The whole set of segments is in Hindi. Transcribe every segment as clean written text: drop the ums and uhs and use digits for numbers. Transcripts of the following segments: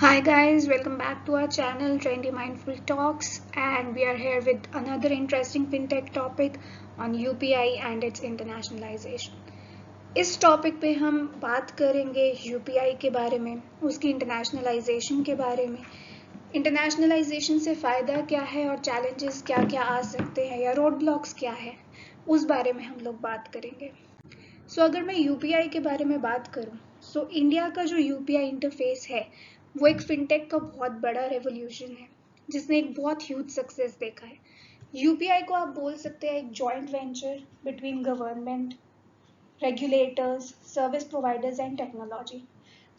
Hi guys, welcome back to our channel Trendy Mindful Talks, and we are here with another interesting fintech topic on UPI and its internationalization. इस टॉपिक पे हम बात करेंगे UPI के बारे में, उसकी इंटरनेशनलाइजेशन के बारे में, इंटरनेशनलाइजेशन से फ़ायदा क्या है और चैलेंजेस क्या क्या आ सकते हैं या रोड ब्लॉक्स क्या है, उस बारे में हम लोग बात करेंगे। अगर मैं UPI के बारे में बात करूँ, इंडिया का जो UPI इंटरफेस है वो एक फिनटेक का बहुत बड़ा रेवोल्यूशन है जिसने एक बहुत ह्यूज सक्सेस देखा है। यूपीआई को आप बोल सकते हैं एक joint venture between government, regulators, service providers and technology.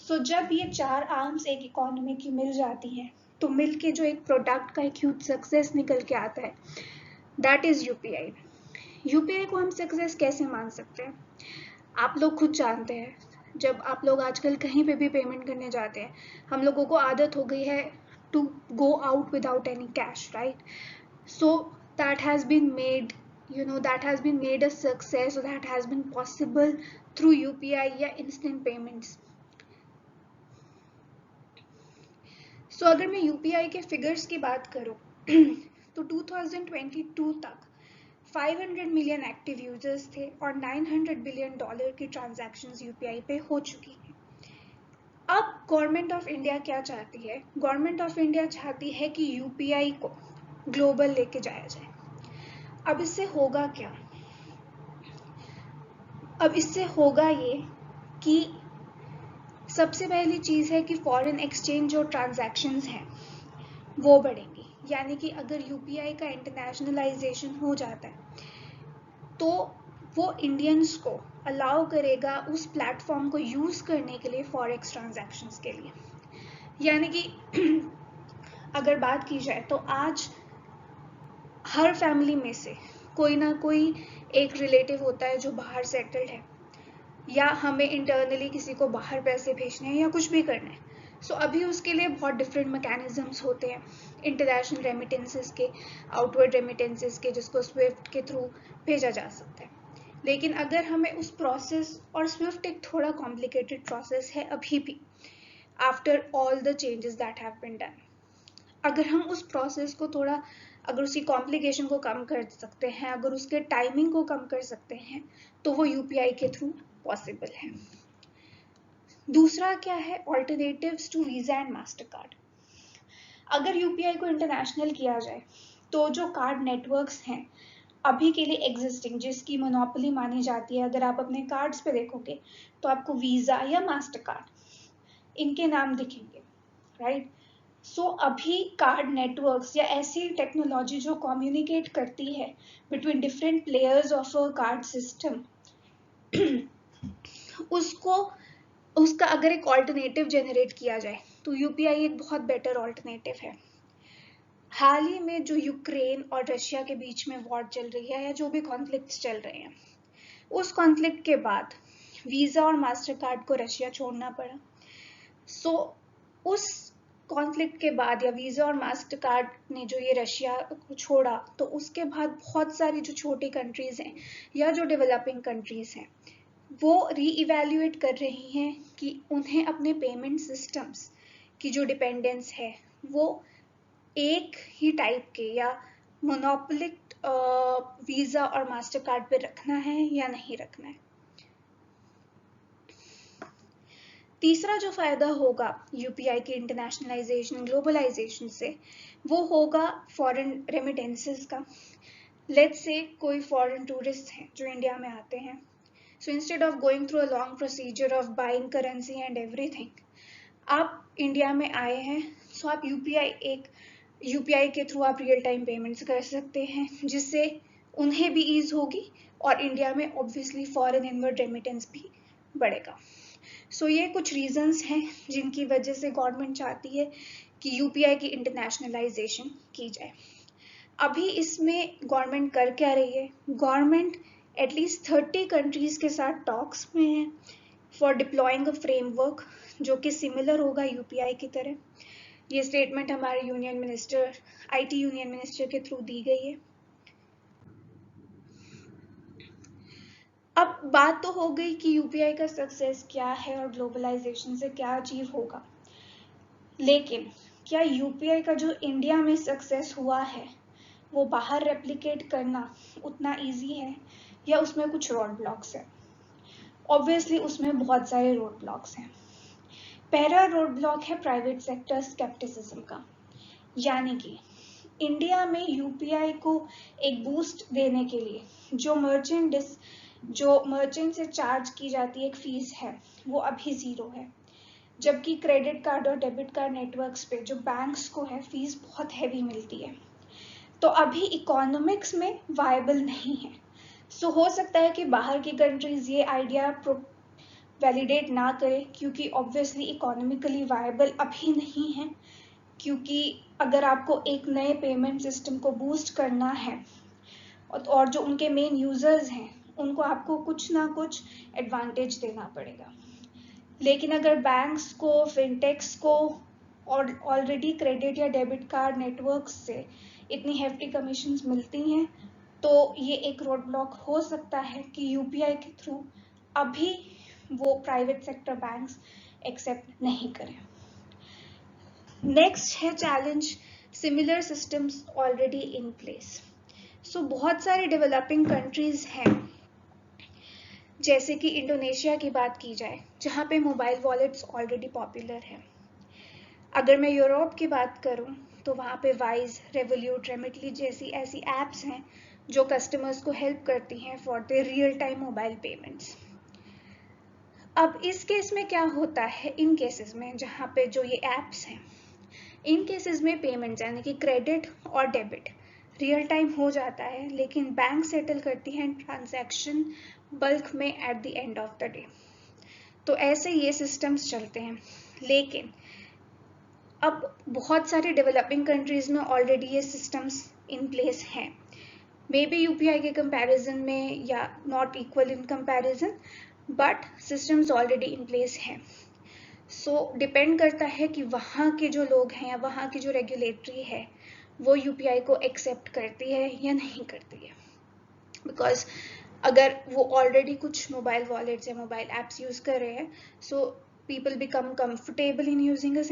जब ये चार आर्म्स एक इकोनॉमी की मिल जाती हैं तो मिल के जो एक प्रोडक्ट का एक ह्यूज सक्सेस निकल के आता है, दैट इज यूपीआई। यूपीआई को हम सक्सेस कैसे मान सकते हैं? आप लोग खुद जानते हैं, जब आप लोग आजकल कहीं पे भी पेमेंट करने जाते हैं, हम लोगों को आदत हो गई है to go out without any cash, right? So that has been made, that has been made a success, or that has been possible through UPI या instant payments. अगर मैं UPI के फिगर्स की बात करूं तो 2022 तक 500 मिलियन एक्टिव यूजर्स थे और $900 बिलियन की ट्रांजैक्शंस यूपीआई पे हो चुकी हैं। अब गवर्नमेंट ऑफ इंडिया क्या चाहती है? गवर्नमेंट ऑफ इंडिया चाहती है कि यूपीआई को ग्लोबल लेके जाया जाए। अब इससे होगा क्या? अब इससे होगा ये कि सबसे पहली चीज़ है कि फॉरेन एक्सचेंज जो ट्रांजैक्शंस हैं वो बढ़ेंगी। यानी कि अगर यूपीआई का इंटरनेशनलाइजेशन हो जाता है तो वो इंडियंस को अलाउ करेगा उस प्लेटफॉर्म को यूज़ करने के लिए फॉरेक्स ट्रांजैक्शंस के लिए। यानी कि अगर बात की जाए तो आज हर फैमिली में से कोई ना कोई एक रिलेटिव होता है जो बाहर सेटल्ड है, या हमें इंटरनली किसी को बाहर पैसे भेजने हैं या कुछ भी करना है। अभी उसके लिए बहुत डिफरेंट मैकेनिज्म्स होते हैं इंटरनेशनल रेमिटेंसेस के, आउटवर्ड रेमिटेंसेस के, जिसको स्विफ्ट के थ्रू भेजा जा सकता है। लेकिन अगर हमें उस प्रोसेस, और स्विफ्ट एक थोड़ा कॉम्प्लिकेटेड प्रोसेस है अभी भी, after all the changes that have been done, अगर हम उस प्रोसेस को थोड़ा, अगर उसकी कॉम्प्लिकेशन को कम कर सकते हैं, अगर उसके टाइमिंग को कम कर सकते हैं, तो वो यूपीआई के थ्रू पॉसिबल है। दूसरा क्या है? Alternatives to Visa and Mastercard. अगर यूपीआई को इंटरनेशनल किया जाए तो जो कार्ड नेटवर्क्स हैं अभी के लिए एग्जिस्टिंग, जिसकी मोनोपोली मानी जाती है, अगर आप अपने कार्ड्स पे देखोगे तो आपको वीजा या मास्टर कार्ड इनके नाम दिखेंगे, राइट? अभी कार्ड नेटवर्क्स या ऐसी टेक्नोलॉजी जो कम्युनिकेट करती है between different players of a card system, उसका अगर एक ऑल्टरनेटिव जनरेट किया जाए तो यूपीआई एक बहुत बेटर ऑल्टरनेटिव है। हाल ही में जो यूक्रेन और रशिया के बीच में वॉर चल रही है या जो भी कॉन्फ्लिक्ट्स चल रहे हैं, उस कॉन्फ्लिक्ट के बाद वीजा और मास्टर कार्ड को रशिया छोड़ना पड़ा। उस कॉन्फ्लिक्ट के बाद, या वीजा और मास्टर कार्ड ने जो ये रशिया को छोड़ा, तो उसके बाद बहुत सारी जो छोटी कंट्रीज हैं या जो डेवलपिंग कंट्रीज हैं वो रीइवैल्यूएट कर रही हैं कि उन्हें अपने पेमेंट सिस्टम्स की जो डिपेंडेंस है वो एक ही टाइप के या मोनोपोलिक वीजा और मास्टर कार्ड पे रखना है या नहीं रखना है। तीसरा जो फायदा होगा यूपीआई के इंटरनेशनलाइजेशन, ग्लोबलाइजेशन से, वो होगा फॉरेन रेमिटेंसेस का। लेट्स से कोई फॉरेन टूरिस्ट हैं जो इंडिया में आते हैं, instead of going through a long procedure of buying currency and everything, आप इंडिया में आए हैं, आप यूपीआई के थ्रू आप रियल टाइम पेमेंट्स कर सकते हैं, जिससे उन्हें भी ईज होगी और इंडिया में ऑब्वियसली फॉरेन इनवर्ड रेमिटेंस भी बढ़ेगा। ये कुछ रीजंस हैं जिनकी वजह से गवर्नमेंट चाहती है कि यूपीआई की इंटरनेशनलाइजेशन की जाए। अभी इसमें गवर्नमेंट कर क्या रही है? गवर्नमेंट एटलीस्ट 30 कंट्रीज के साथ टॉक्स में है फॉर डिप्लॉइंग अ फ्रेमवर्क जो कि सिमिलर होगा यूपीआई की तरह। ये स्टेटमेंट हमारे union minister, IT union minister के थ्रू दी गई है। अब बात तो हो गई कि यूपीआई का सक्सेस क्या है और ग्लोबलाइजेशन से क्या अचीव होगा, लेकिन क्या यूपीआई का जो इंडिया में सक्सेस हुआ है वो बाहर रेप्लिकेट करना उतना इजी है, या उसमें कुछ रोड ब्लॉक्स है? ऑब्वियसली उसमें बहुत सारे रोड ब्लॉक्स हैं। पहला रोड ब्लॉक है प्राइवेट सेक्टर स्केप्टिसिज्म का, यानी कि इंडिया में यूपीआई को एक बूस्ट देने के लिए जो मर्चेंट से चार्ज की जाती एक फीस है वो अभी ज़ीरो है, जबकि क्रेडिट कार्ड और डेबिट कार्ड नेटवर्क्स पे जो बैंक्स को है फीस बहुत हैवी मिलती है। तो अभी इकोनॉमिक्स में वायबल नहीं है। सो हो सकता है कि बाहर की कंट्रीज ये आइडिया वैलिडेट ना करें, क्योंकि ऑब्वियसली इकोनॉमिकली वायबल अभी नहीं है। क्योंकि अगर आपको एक नए पेमेंट सिस्टम को बूस्ट करना है और जो उनके मेन यूजर्स हैं उनको आपको कुछ ना कुछ एडवांटेज देना पड़ेगा। लेकिन अगर बैंक्स को, फिनटेक्स को और ऑलरेडी क्रेडिट या डेबिट कार्ड नेटवर्क्स से इतनी हेफ्टी कमीशंस मिलती हैं, तो ये एक रोड ब्लॉक हो सकता है कि यूपीआई के थ्रू अभी वो प्राइवेट सेक्टर बैंक्स एक्सेप्ट नहीं करें। नेक्स्ट है challenge similar systems already in place. So बहुत सारे डेवलपिंग कंट्रीज हैं, जैसे कि इंडोनेशिया की बात की जाए जहाँ पे मोबाइल वॉलेट्स ऑलरेडी पॉपुलर है। अगर मैं यूरोप की बात करूँ तो वहाँ पे वाइज, रेवोल्यूट, रेमिटली जैसी ऐसी एप्स हैं जो कस्टमर्स को हेल्प करती हैं for the real time mobile payments. अब इस केस में क्या होता है, इन केसेस में जहाँ पे जो ये एप्स हैं, इन केसेस में पेमेंट्स यानी कि क्रेडिट और डेबिट रियल टाइम हो जाता है, लेकिन बैंक सेटल करती है ट्रांजैक्शन बल्क में at the end of the day. तो ऐसे ये सिस्टम्स चलते हैं। लेकिन अब बहुत सारे डेवलपिंग कंट्रीज में ऑलरेडी ये सिस्टम्स इन प्लेस हैं, मे बी यूपीआई के कंपैरिजन में या not equal in comparison, but systems already in place so. सो डिपेंड करता है कि वहाँ के जो लोग हैं या वहाँ की जो रेगुलेटरी है वो यूपीआई को एक्सेप्ट करती है या नहीं करती है। बिकॉज अगर वो ऑलरेडी कुछ मोबाइल वॉलेट्स या मोबाइल ऐप्स यूज़ कर रहे हैं, सो people become comfortable in using a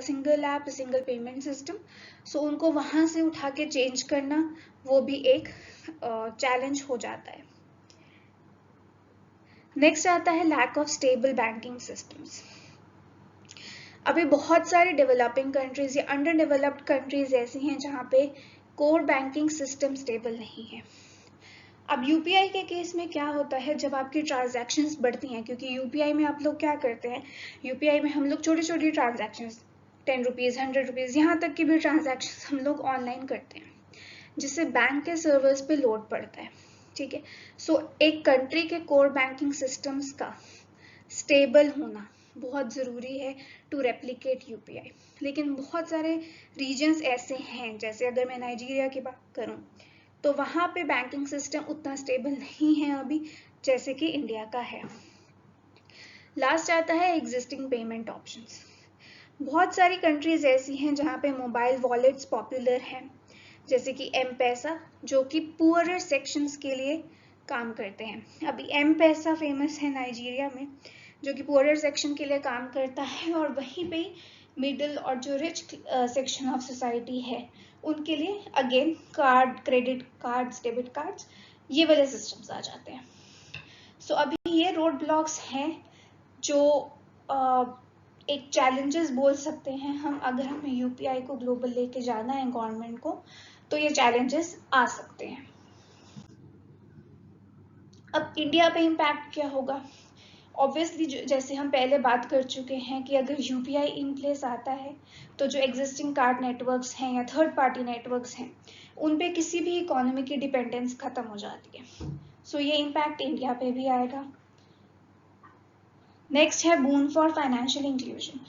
single app, a single payment system. So उनको वहाँ से उठा के चेंज करना वो भी एक चैलेंज हो जाता है। नेक्स्ट आता है lack of stable banking systems. अभी बहुत सारे डेवलपिंग कंट्रीज या अंडर डेवलप्ड कंट्रीज ऐसी हैं जहाँ पे कोर बैंकिंग सिस्टम स्टेबल नहीं है। अब यूपीआई के केस में क्या होता है, जब आपकी ट्रांजैक्शंस बढ़ती हैं, क्योंकि यूपीआई में आप लोग क्या करते हैं, यूपीआई में हम लोग छोटी छोटी ट्रांजैक्शंस 10 रुपीज़ 100 रुपीज़ यहाँ तक की भी ट्रांजैक्शंस हम लोग ऑनलाइन करते हैं, जिससे बैंक के सर्वर्स पे लोड पड़ता है। ठीक है, सो एक कंट्री के कोर बैंकिंग सिस्टम्स का स्टेबल होना बहुत ज़रूरी है टू रेप्लिकेट यूपीआई। लेकिन बहुत सारे रीजन्स ऐसे हैं, जैसे अगर मैं नाइजीरिया की बात करूँ तो वहाँ पे बैंकिंग सिस्टम उतना स्टेबल नहीं है अभी, जैसे कि इंडिया का है। लास्ट आता है एग्जिस्टिंग पेमेंट ऑप्शंस। बहुत सारी कंट्रीज ऐसी हैं जहाँ पे मोबाइल वॉलेट्स पॉपुलर हैं, जैसे कि एम पैसा, जो कि पुअरर सेक्शंस के लिए काम करते हैं। अभी एम पैसा फेमस है नाइजीरिया में, जो कि पुअरर सेक्शन के लिए काम करता है, और वहीं पे मिडिल और जो रिच सेक्शन ऑफ सोसाइटी है उनके लिए again card, credit cards, debit cards, ये वाले सिस्टम्स आ जाते हैं। सो अभी ये रोड ब्लॉक्स हैं जो एक चैलेंजेस बोल सकते हैं हम, अगर हमें यूपीआई को ग्लोबल लेके जाना है गवर्नमेंट को, तो ये चैलेंजेस आ सकते हैं। अब इंडिया पे इम्पैक्ट क्या होगा? ऑब्वियसली जैसे हम पहले बात कर चुके हैं कि अगर यूपीआई इन प्लेस आता है तो जो एग्जिस्टिंग कार्ड नेटवर्क्स हैं या थर्ड पार्टी नेटवर्क्स हैं उन पे किसी भी इकोनॉमी की डिपेंडेंस खत्म हो जाती है। सो ये इम्पैक्ट इंडिया पे भी आएगा। नेक्स्ट है boon for financial inclusion.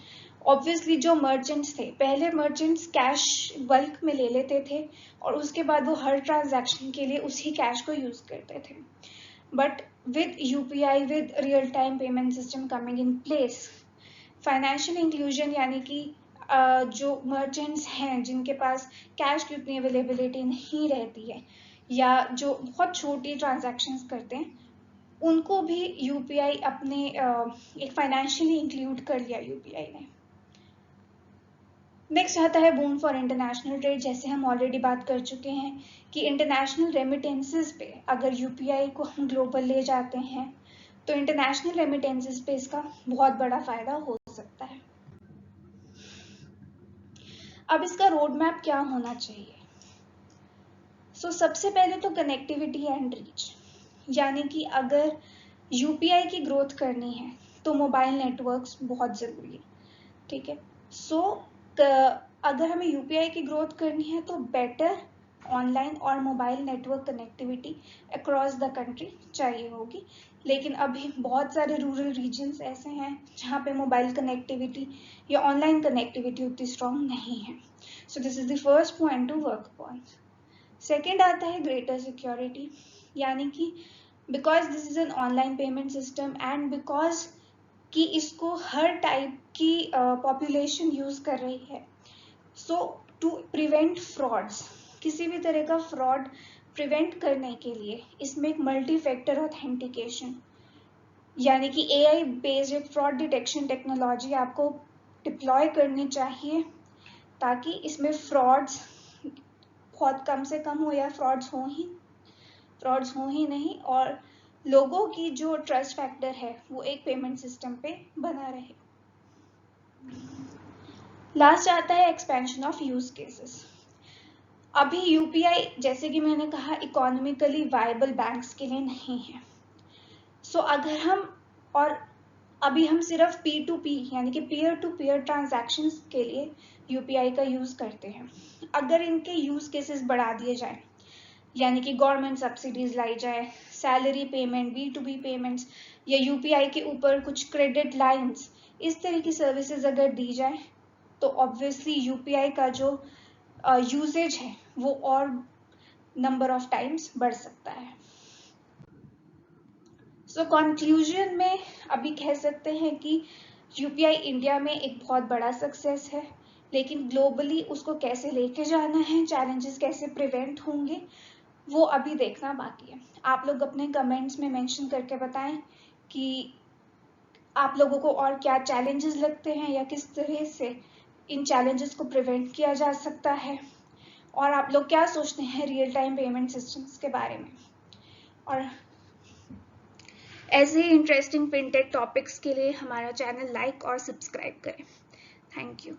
Obviously जो मर्चेंट्स थे, पहले मर्चेंट्स कैश बल्क में ले लेते थे और उसके बाद वो हर ट्रांजैक्शन के लिए उसी कैश को यूज करते थे, but with UPI, with real time payment system coming in place, financial inclusion यानी कि जो मर्चेंट्स हैं जिनके पास कैश की उतनी अवेलेबिलिटी नहीं रहती है या जो बहुत छोटी ट्रांजैक्शंस करते हैं, उनको भी यूपीआई अपने एक फाइनेंशियली इंक्लूड कर लिया यूपीआई ने। नेक्स्ट आता है बूम फॉर इंटरनेशनल ट्रेड। जैसे हम ऑलरेडी बात कर चुके हैं कि इंटरनेशनल रेमिटेंसेस पे अगर यूपीआई को हम ग्लोबल ले जाते हैं तो इंटरनेशनल रेमिटेंसेस पे इसका बहुत बड़ा फायदा हो सकता है। अब इसका रोड मैप क्या होना चाहिए? सबसे पहले तो कनेक्टिविटी एंड रीच, यानी कि अगर यूपीआई की ग्रोथ करनी है तो मोबाइल नेटवर्क्स बहुत ज़रूरी है, ठीक है। अगर हमें यूपीआई की ग्रोथ करनी है तो बेटर ऑनलाइन और mobile network connectivity across the country चाहिए होगी। लेकिन अभी बहुत सारे रूरल रीजन्स ऐसे हैं जहाँ पे मोबाइल कनेक्टिविटी या ऑनलाइन कनेक्टिविटी उतनी स्ट्रॉन्ग नहीं है। So this is the first point two work upon. Second आता है ग्रेटर सिक्योरिटी, यानी कि because this is an online payment system and because कि इसको हर टाइप की पॉपुलेशन यूज़ कर रही है, सो टू प्रिवेंट फ्रॉड्स, किसी भी तरह का फ्रॉड प्रिवेंट करने के लिए इसमें एक मल्टी फैक्टर ऑथेंटिकेशन यानी कि एआई बेस्ड एक फ्रॉड डिटेक्शन टेक्नोलॉजी आपको डिप्लॉय करनी चाहिए ताकि इसमें फ्रॉड्स बहुत कम से कम हो या फ्रॉड्स हो ही नहीं, और लोगों की जो ट्रस्ट फैक्टर है वो एक पेमेंट सिस्टम पे बना रहे। लास्ट आता है एक्सपेंशन ऑफ यूज केसेस। अभी यूपीआई जैसे कि मैंने कहा इकोनॉमिकली वायबल बैंक्स के लिए नहीं है। अगर हम और अभी हम सिर्फ P2P यानी कि पीयर टू पीयर ट्रांजैक्शंस के लिए यूपीआई का यूज करते हैं। अगर इनके यूज केसेस बढ़ा दिए जाए, यानी कि गवर्नमेंट सब्सिडीज लाई जाए, सैलरी पेमेंट, B2B पेमेंट्स या यूपीआई के ऊपर कुछ क्रेडिट लाइंस, इस तरह की सर्विसेज अगर दी जाए तो ऑब्वियसली यूपीआई का जो यूजेज है वो और नंबर ऑफ टाइम्स बढ़ सकता है। कंक्लूजन में अभी कह सकते हैं कि यूपीआई इंडिया में एक बहुत बड़ा सक्सेस है, लेकिन ग्लोबली उसको कैसे लेके जाना है, चैलेंजेस कैसे प्रिवेंट होंगे, वो अभी देखना बाकी है। आप लोग अपने कमेंट्स में मेंशन करके बताएं कि आप लोगों को और क्या चैलेंजेस लगते हैं या किस तरह से इन चैलेंजेस को प्रिवेंट किया जा सकता है, और आप लोग क्या सोचते हैं रियल टाइम पेमेंट सिस्टम्स के बारे में। और ऐसे ही इंटरेस्टिंग फिनटेक टॉपिक्स के लिए हमारा चैनल लाइक और सब्सक्राइब करें। Thank you.